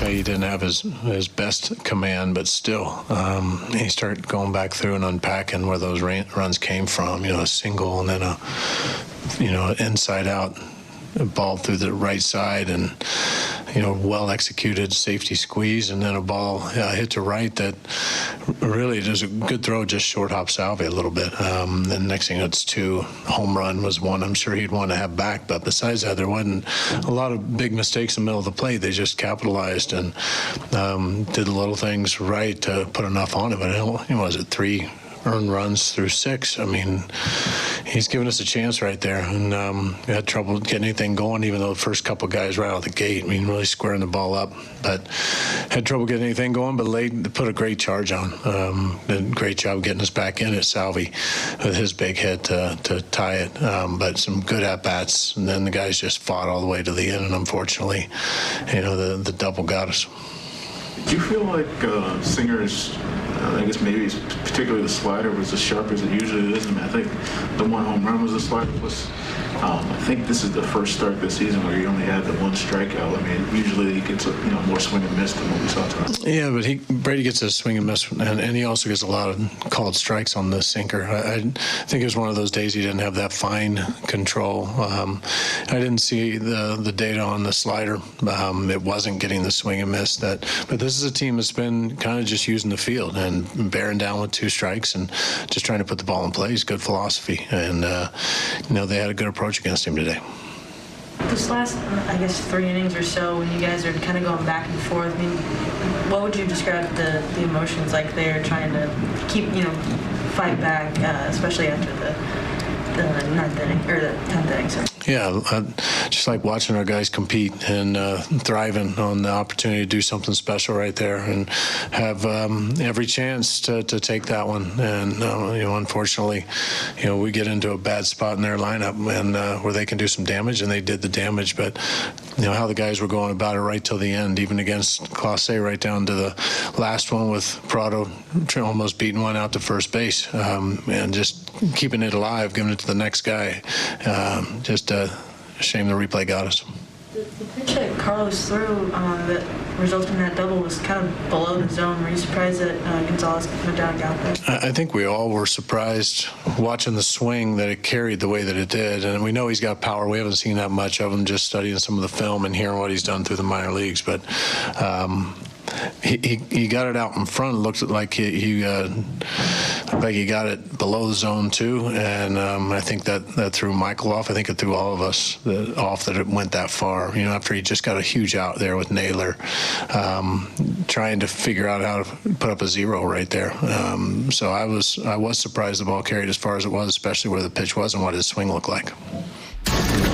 he didn't have his best command, but still, he started going back through and unpacking where those runs came from. A single and then inside out ball through the right side, and well executed safety squeeze, and then a ball hit to right that really does a good throw, just short hop Salvi a little bit. Then next thing it's 2. Home run was one I'm sure he'd want to have back, but besides that, there wasn't a lot of big mistakes in the middle of the plate. They just capitalized and did the little things right to put enough on it. But was it 3 earned runs through 6? I mean, he's given us a chance right there, and we had trouble getting anything going, even though the first couple guys right out of the gate, really squaring the ball up, but had trouble getting anything going, but put a great charge on. Did a great job getting us back in at Salvi with his big hit to tie it, but some good at-bats, and then the guys just fought all the way to the end, and unfortunately, the double got us. Do you feel like Singer's, I guess maybe particularly the slider, was as sharp as it usually is? I think the one home run was the slider. I think this is the first start this season where he only had the 1 strikeout. Usually he gets more swing and miss than what we saw tonight. Yeah, but Brady gets a swing and miss, and he also gets a lot of called strikes on the sinker. I think it was one of those days he didn't have that fine control. I didn't see the data on the slider. It wasn't getting the swing and miss. But this is a team that's been kind of just using the field and bearing down with 2 strikes and just trying to put the ball in play. It's good philosophy, and they had a good approach against him today. This last, 3 innings or so, when you guys are kind of going back and forth, what would you describe the emotions like there, trying to keep, fight back, especially after the 9th inning, or the 10th inning, so. Yeah, just like watching our guys compete and thriving on the opportunity to do something special right there and have every chance to take that one. And, unfortunately, we get into a bad spot in their lineup and where they can do some damage, and they did the damage. But, how the guys were going about it right till the end, even against Clase, right down to the last one with Prado almost beating one out to first base, and just keeping it alive, giving it to the next guy. Just a shame the replay got us. The pitch that Carlos threw that resulted in that double was kind of below the zone. Were you surprised that Gonzalez went down and got that? I think we all were surprised watching the swing that it carried the way that it did. And we know he's got power. We haven't seen that much of him, just studying some of the film and hearing what he's done through the minor leagues. But he got it out in front. It looked like he got it below the zone too, and I think that threw Michael off. I think it threw all of us off that it went that far. After he just got a huge out there with Naylor, trying to figure out how to put up a 0 right there. So I was surprised the ball carried as far as it was, especially where the pitch was and what his swing looked like.